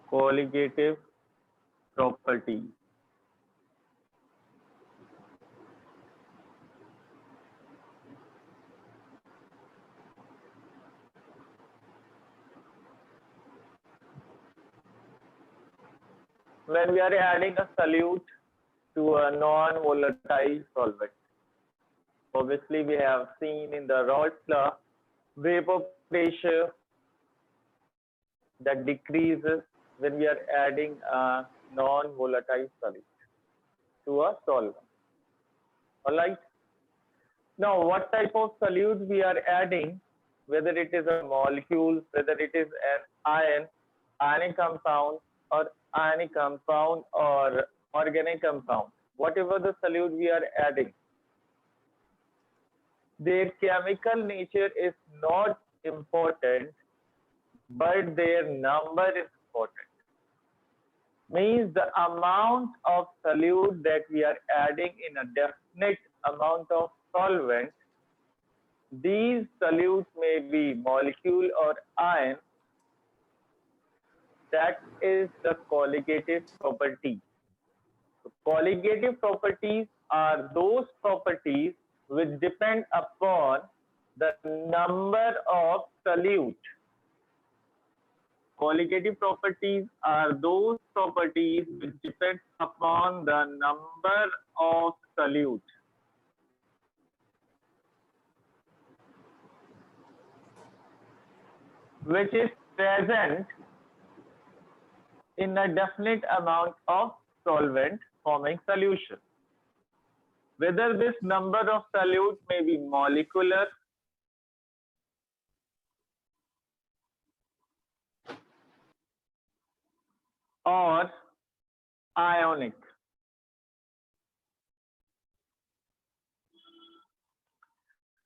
colligative property. When we are adding a solute to a non-volatile solvent. Obviously, we have seen in the Raoult's law, vapor pressure that decreases when we are adding a non-volatile solute to a solvent. All right. Now, what type of solute we are adding, whether it is a molecule, whether it is an ionic compound, or ionic compound, or organic compound, whatever the solute we are adding, their chemical nature is not important, but their number is important. Means the amount of solute that we are adding in a definite amount of solvent, these solutes may be molecule or ion, that is the colligative property. So colligative properties are those properties which depend upon the number of solute. Colligative properties are those properties which depend upon the number of solute. Which is present in a definite amount of solvent forming solution. Whether this number of solute may be molecular or ionic.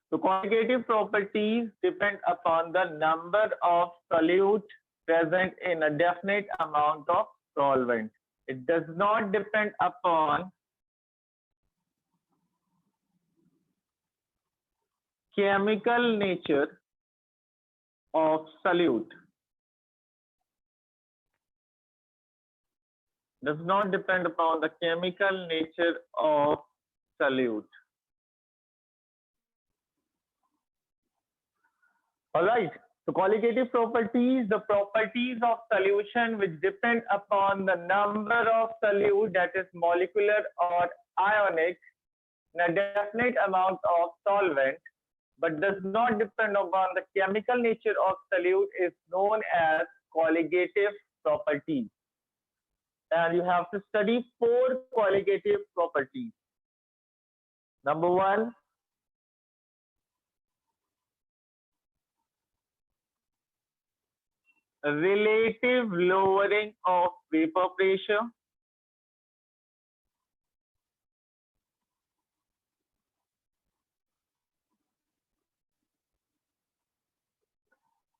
So colligative properties depend upon the number of solute present in a definite amount of solvent. It does not depend upon chemical nature of solute. Does not depend upon the chemical nature of solute. All right. So colligative properties, the properties of solution which depend upon the number of solute, that is molecular or ionic, in a definite amount of solvent, but does not depend upon the chemical nature of solute, is known as colligative properties. And you have to study 4 colligative properties. Number 1, relative lowering of vapor pressure.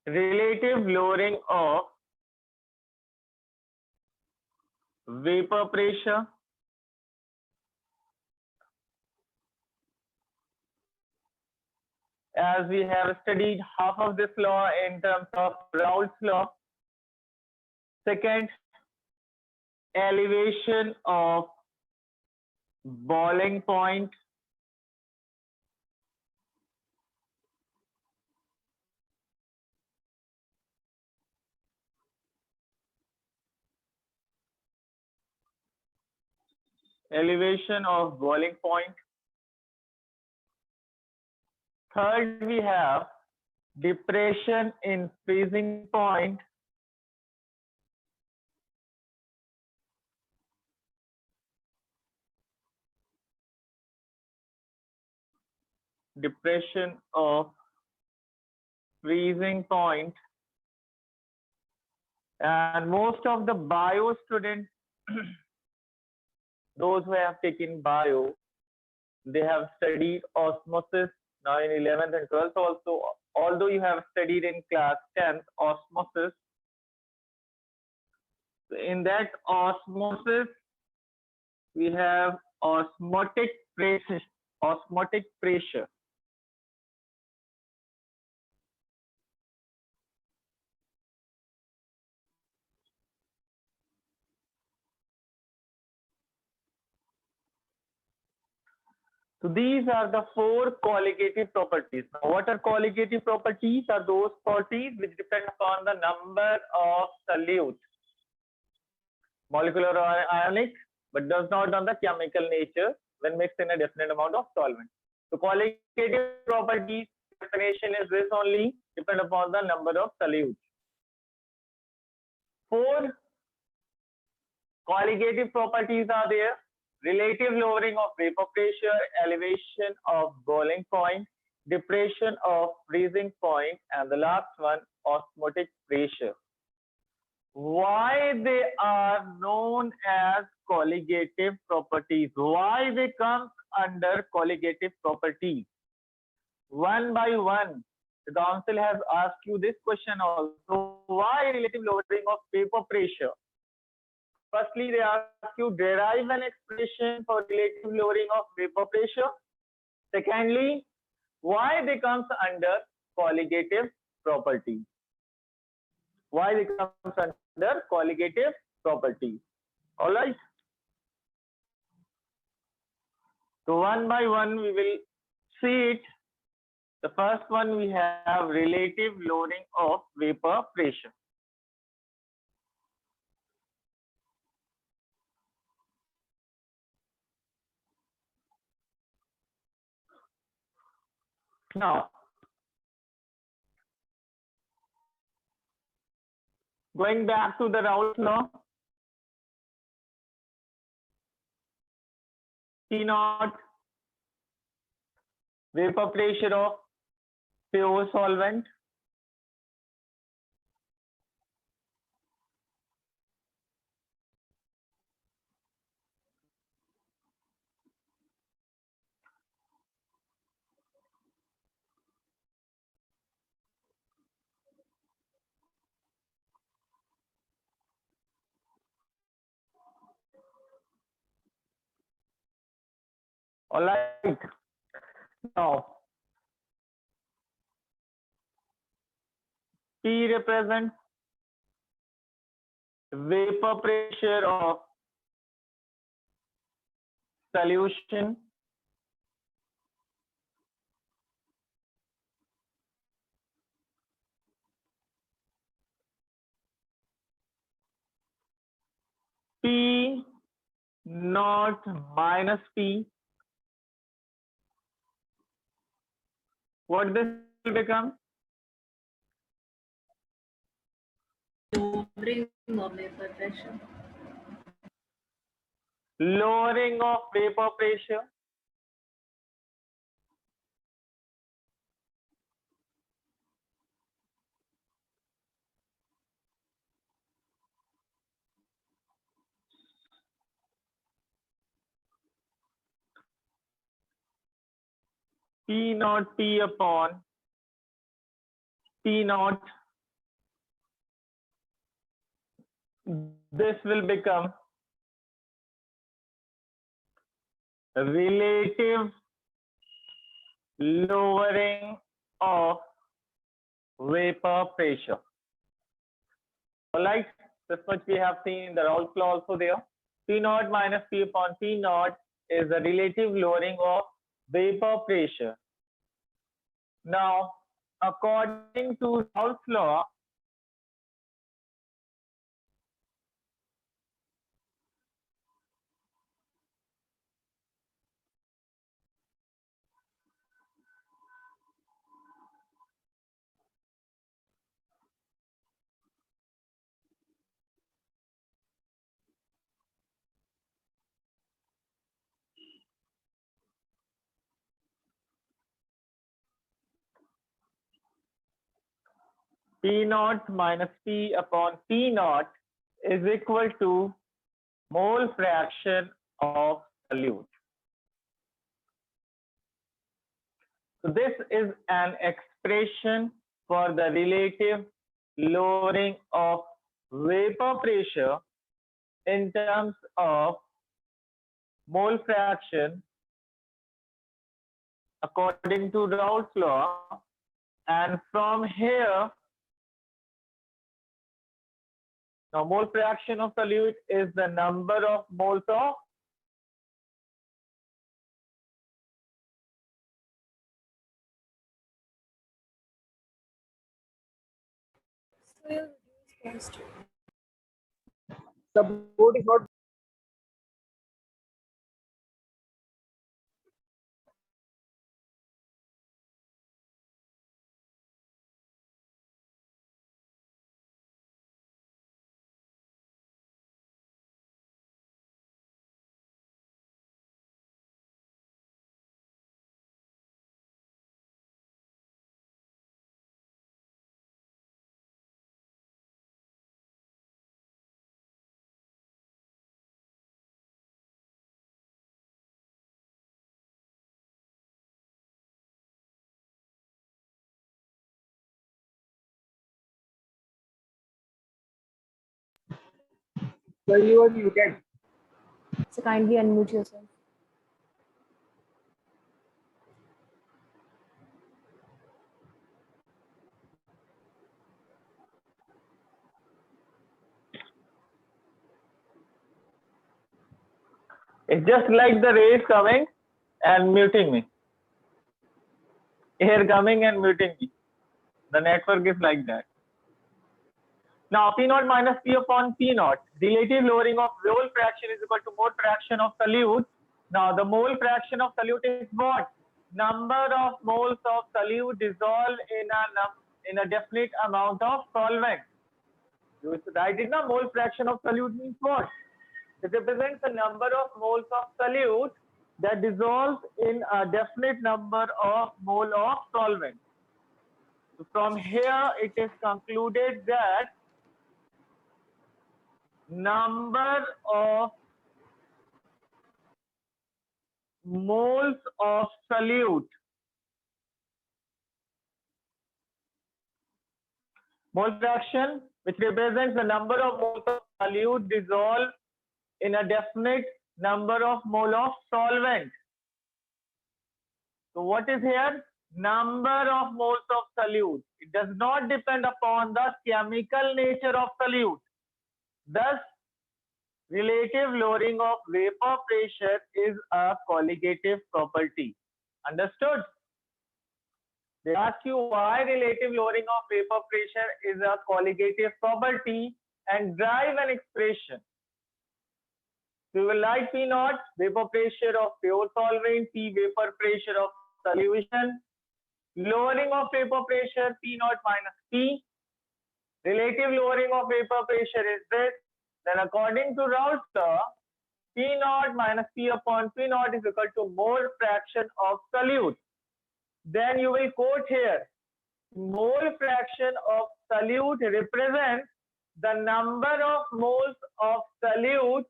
Relative lowering of vapor pressure. As we have studied half of this law in terms of Raoult's law. Second, elevation of boiling point. Elevation of boiling point. Third, we have depression in freezing point. Depression of freezing point. And most of the bio students, those who have taken bio, they have studied osmosis now in 11th and 12th also. Although you have studied in class 10th osmosis, in that osmosis we have osmotic pressure. Osmotic pressure. So these are the four colligative properties. Now, what are colligative properties? Are those properties which depend upon the number of solute, molecular or ionic, but does not on the chemical nature when mixed in a definite amount of solvent. So colligative properties definition is this only, depend upon the number of solutes. Four colligative properties are there: relative lowering of vapor pressure, elevation of boiling point, depression of freezing point, and the last one, osmotic pressure. Why they are known as colligative properties? Why they come under colligative properties? One by one, the council has asked you this question also. Why relative lowering of vapor pressure? Firstly, they ask you derive an expression for relative lowering of vapor pressure. Secondly, why they comes under colligative properties? Why they comes under colligative properties? All right. So one by one we will see it. The first one we have relative lowering of vapor pressure. Now, going back to the Raoult's law, P naught vapor pressure of pure solvent, all right. Now, P represents vapor pressure of solution. P naught minus P. What this will become? Lowering of vapor pressure. Lowering of vapor pressure. P naught P upon P naught. This will become relative lowering of vapor pressure. All right, this much we have seen in the Raoult's law also there. P naught minus P upon P naught is the relative lowering of vapor pressure. Now, according to Raoult's law, P naught minus P upon P naught is equal to mole fraction of solute. So this is an expression for the relative lowering of vapor pressure in terms of mole fraction according to Raoult's law, and from here, now mole fraction of solute is the number of moles of So you'll reduce cost. Support is not. So you are muted. So kindly unmute yourself. It's just like the rays coming and muting me. Air coming and muting me. The network is like that. Now P naught minus P upon P naught. Relative lowering of mole fraction is equal to mole fraction of solute. Now the mole fraction of solute is what? Number of moles of solute dissolved in a definite amount of solvent. You write it now. Mole fraction of solute means what? It represents the number of moles of solute that dissolves in a definite number of mole of solvent. So from here, it is concluded that number of moles of solute, mole fraction, which represents the number of moles of solute dissolved in a definite number of mole of solvent. So what is here? Number of moles of solute. It does not depend upon the chemical nature of solute. Thus, relative lowering of vapor pressure is a colligative property. Understood? They ask you why relative lowering of vapor pressure is a colligative property and drive an expression. So we will write P naught, vapor pressure of pure solvent, P vapor pressure of solution. Lowering of vapor pressure P naught minus P. Relative lowering of vapor pressure is this. Then according to Raoult's law, P naught minus P upon P naught is equal to mole fraction of solute. Then you will quote here, mole fraction of solute represents the number of moles of solute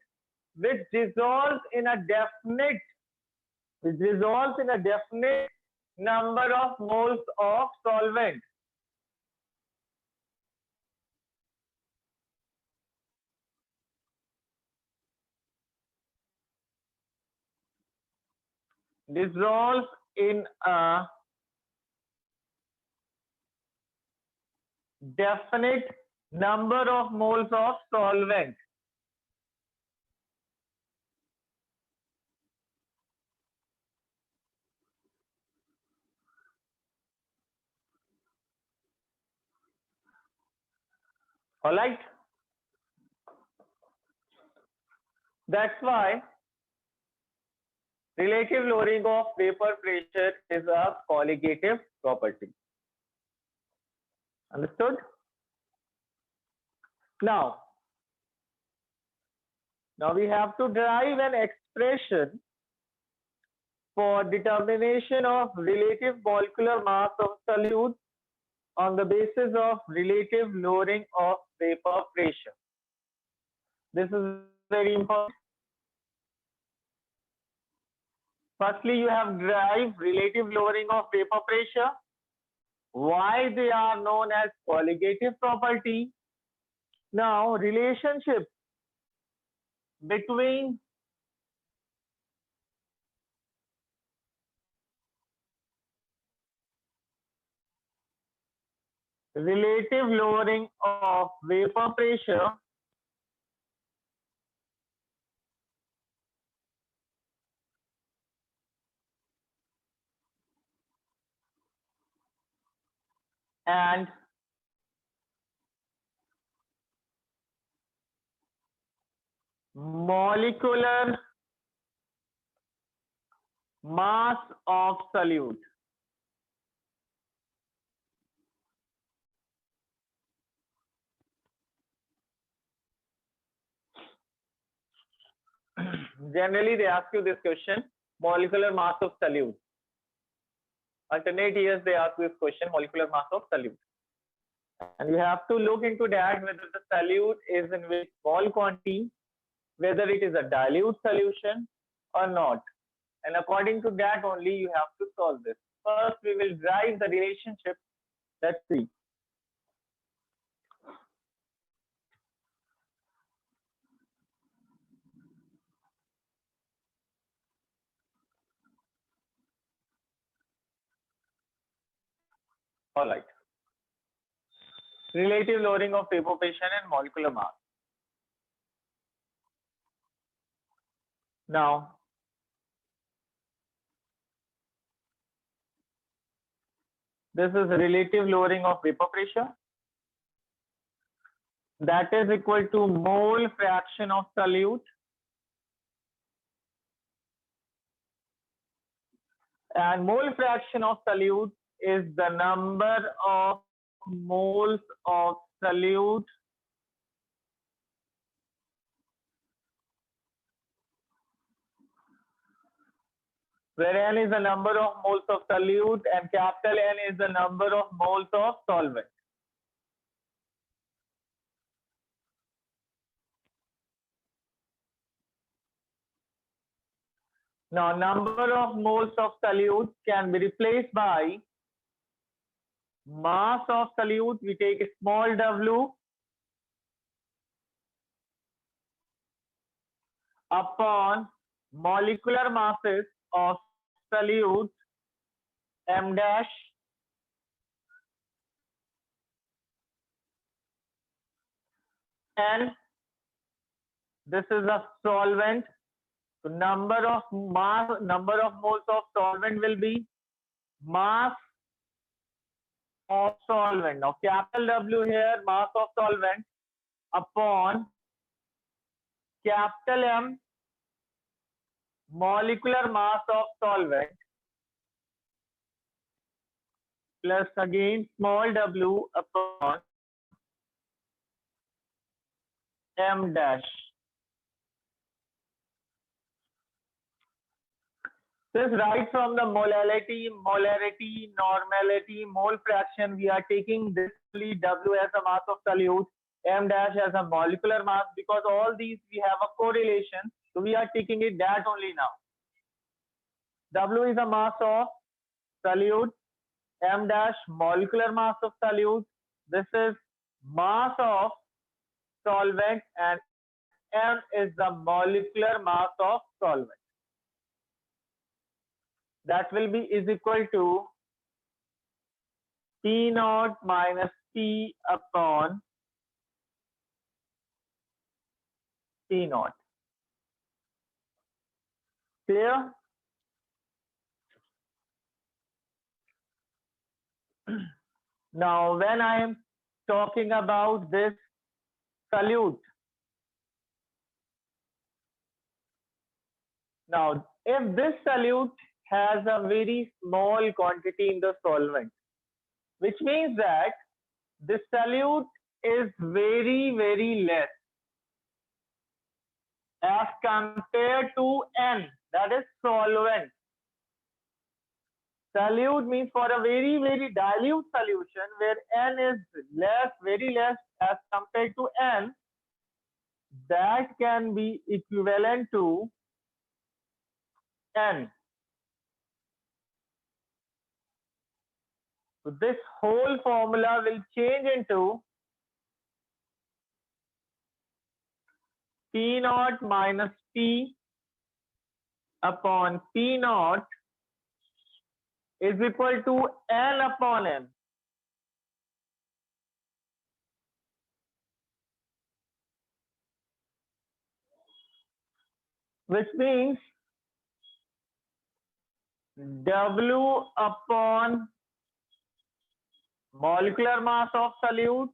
which dissolves in a definite number of moles of solvent. Dissolves in a definite number of moles of solvent. All right. That's why relative lowering of vapor pressure is a colligative property. Understood? Now we have to derive an expression for determination of relative molecular mass of solute on the basis of relative lowering of vapor pressure. This is very important. Firstly, you have derived relative lowering of vapor pressure. Why they are known as colligative property? Now, relationship between relative lowering of vapor pressure and molecular mass of solute. Generally, they ask you this question: molecular mass of solute. Alternate years they ask this question: molecular mass of solute. And you have to look into that whether the solute is in which small quantity, whether it is a dilute solution or not. And according to that only you have to solve this. First, we will derive the relationship. Let's see. All right. Relative lowering of evaporation and molecular mass. Now, this is relative lowering of vapor pressure. That is equal to mole fraction of solute and mole fraction of solute is the number of moles of solute where N is the number of moles of solute and capital N is the number of moles of solvent. Now, number of moles of solute can be replaced by mass of solute. We take a small w upon molecular masses of solute m dash and this is a solvent. So number of moles of solvent will be mass of solvent. Now capital W here, mass of solvent upon capital M, molecular mass of solvent, plus again small w upon M dash. This right from the molality, normality, mole fraction, we are taking this W as a mass of solute, M dash as a molecular mass, because all these we have a correlation. So we are taking it that only now. W is a mass of solute, M dash molecular mass of solute. This is mass of solvent and M is the molecular mass of solvent. That will be is equal to P naught minus P upon P naught. Clear? Now, when I am talking about this solute, now if this solute has a very small quantity in the solvent, which means that the solute is very, very less as compared to N, that is solvent. Solute means for a very, very dilute solution where N is less, very less as compared to N, that can be equivalent to N. So this whole formula will change into P naught minus P upon P naught is equal to N upon M. Which means W upon molecular mass of solute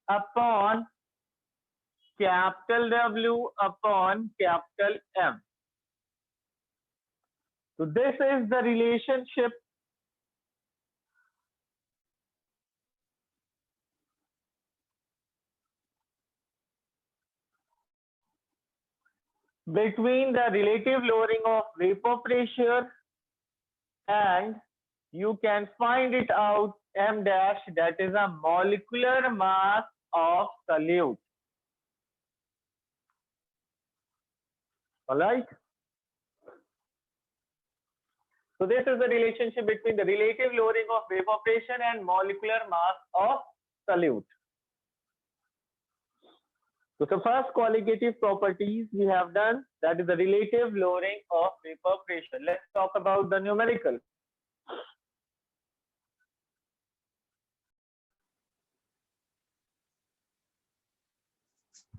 upon capital W upon capital M. So this is the relationship between the relative lowering of vapor pressure, and you can find it out M dash, that is a molecular mass of solute. All right. So this is the relationship between the relative lowering of vapor pressure and molecular mass of solute. So the first qualitative properties we have done, that is the relative lowering of vapor pressure. Let's talk about the numerical.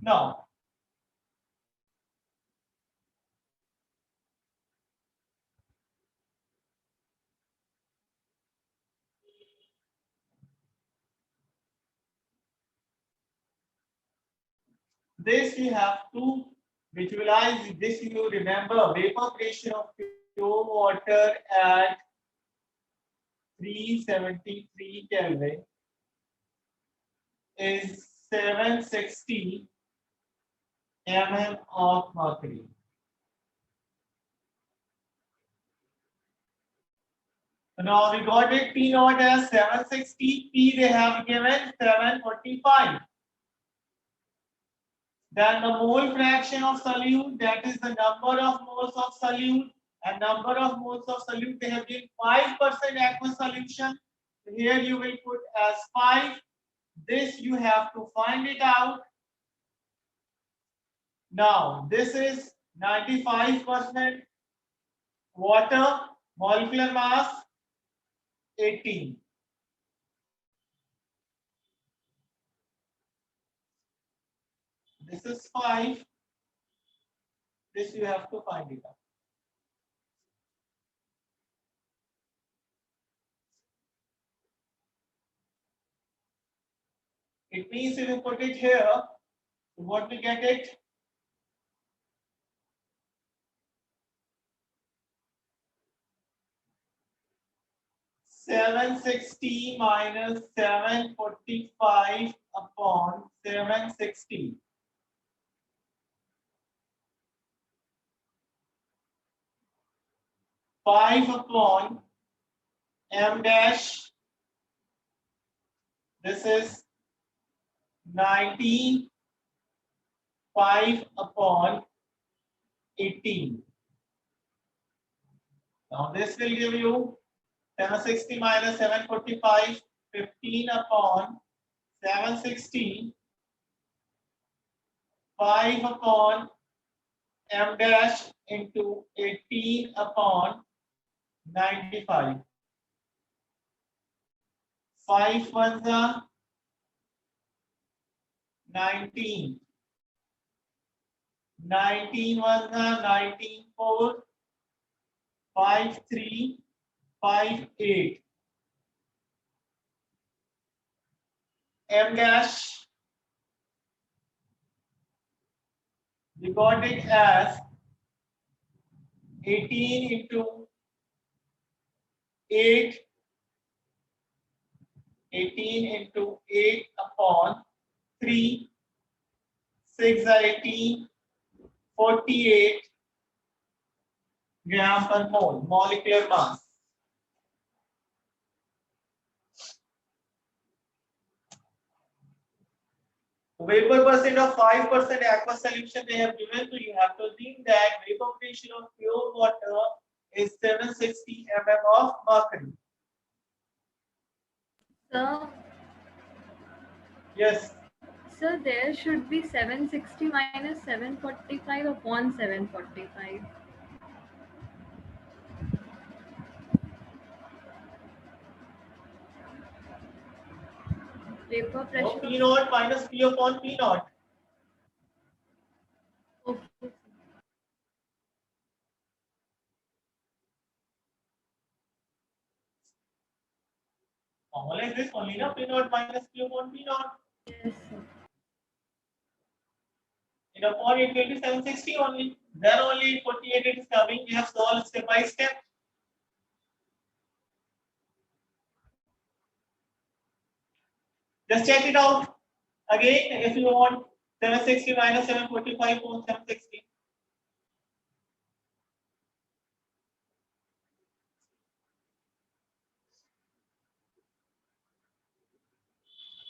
Now, this you have to visualize. This you remember, vapor pressure of pure water at 373 Kelvin is 760 mm of mercury. So now we got it P naught as 760, P they have given 745. Then the mole fraction of solute, that is the number of moles of solute, and number of moles of solute they have given 5% aqueous solution. So here you will put as 5. This you have to find it out. Now this is 95% water, molecular mass 18. This is 5. This you have to find it out. It means if you put it here, what we get it? (760 minus 745 upon 760). Five upon M dash. This is 19. 5 upon 18. Now this will give you 760 minus 745, 15 upon 760, 5 upon M dash into 18 upon 95. 5 ones are 19. 19 ones are 19 4. 5 3 5 8. M dash, we got it as 18 into 8. 18 into 8 upon 3. 6 are 18. 48 gram per mole, molecular mass. Vapor percent of 5% aqueous solution they have given, so you have to assume that vapor pressure of pure water is 760 mm of mercury. Sir, Yes. sir, there should be 760 minus 745 upon 745. Vapor No, pressure. P naught minus P upon P naught. Okay. Formula is this only, na? P naught minus P upon P naught. Yes, sir. In upon it will be 760 only. Then only 48 it is coming. We have solved step by step. Just check it out again if you want. 760 minus 745 on 760.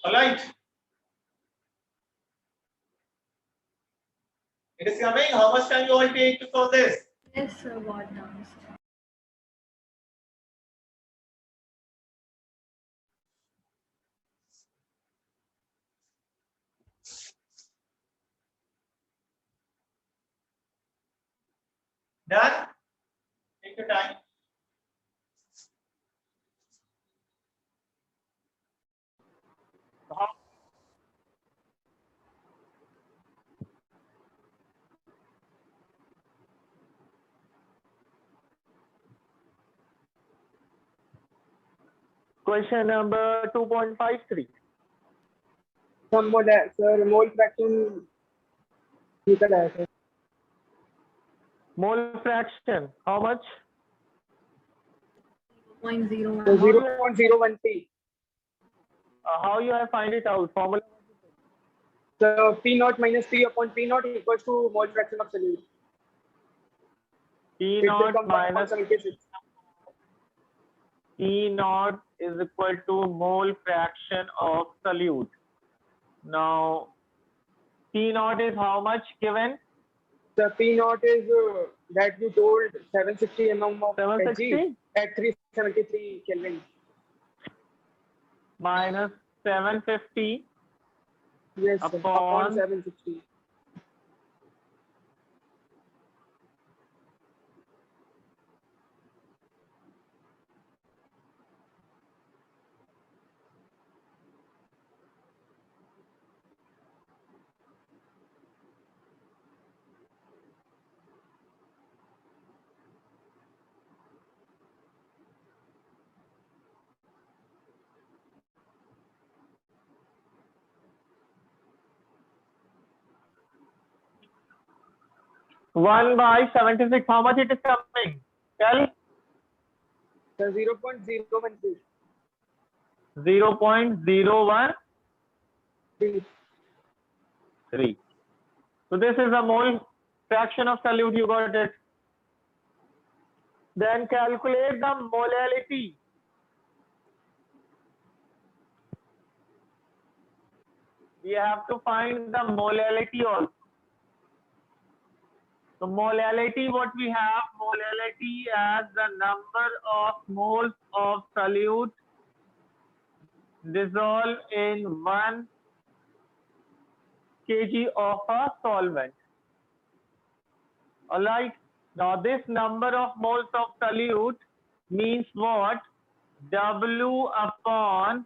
All right. It is coming. How much time you all take to solve this? Yes, sir, what done? Done? Take your time. Question number 2.53. some mole, sir, mole fraction निकल आया sir. Mole fraction, how much? 0.01. So 0.01 T. How you have find it out? Formula? So P naught minus P upon P naught equals to mole fraction of solute. P It will naught come minus 1.76. P naught is equal to mole fraction of solute. Now, P naught is how much given? The P naught is that you told 760 mm of 760 Hg at 373 Kelvin. minus 750 Yes, sir, upon upon 760. one by 76. How much it is coming? Tell. So 0.013. 0.013. So this is a mole fraction of solute. You got it. Then calculate the molality. We have to find the molality also. So molality, what we have, molality as the number of moles of solute dissolved in 1 kg of a solvent. All right. Now this number of moles of solute means what? W upon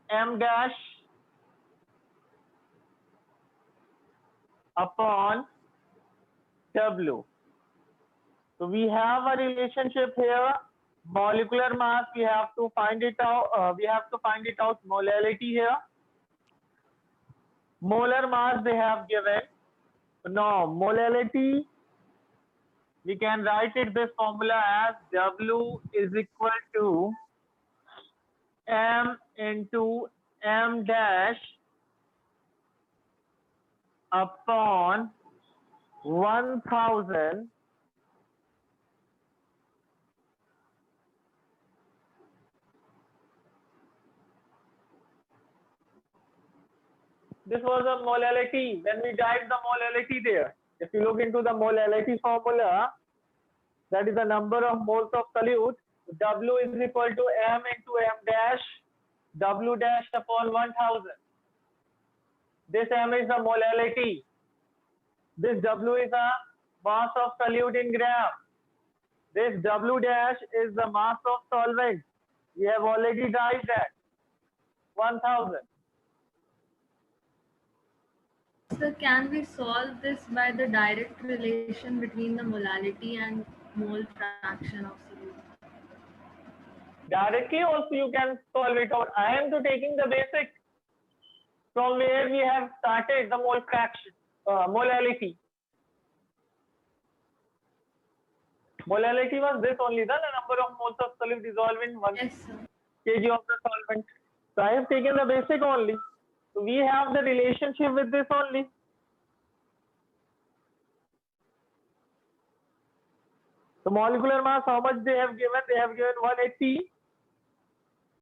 M dash upon W. So we have a relationship here. Molecular mass, we have to find it out. Molality here. Molar mass they have given. Now molality, we can write it this formula as W is equal to M into M dash upon 1000 this was a molality. Then we derived the molality there. If you look into the molality formula, that is the number of moles of solute. W is equal to M into M dash, W dash upon 1000. This M is the molality. This W is a mass of solute in gram. This W dash is the mass of solvent. We have already derived that. 1000. So can we solve this by the direct relation between the molality and mole fraction of solute? Directly also you can solve it out. I am to taking the basic. from where we have started the mole fraction, molality. Molality was this only, the number of moles of solute dissolved in 1 Yes, sir. kg of the solvent. So I have taken the basic only. So we have the relationship with this only. So molecular mass, how much they have given? They have given 180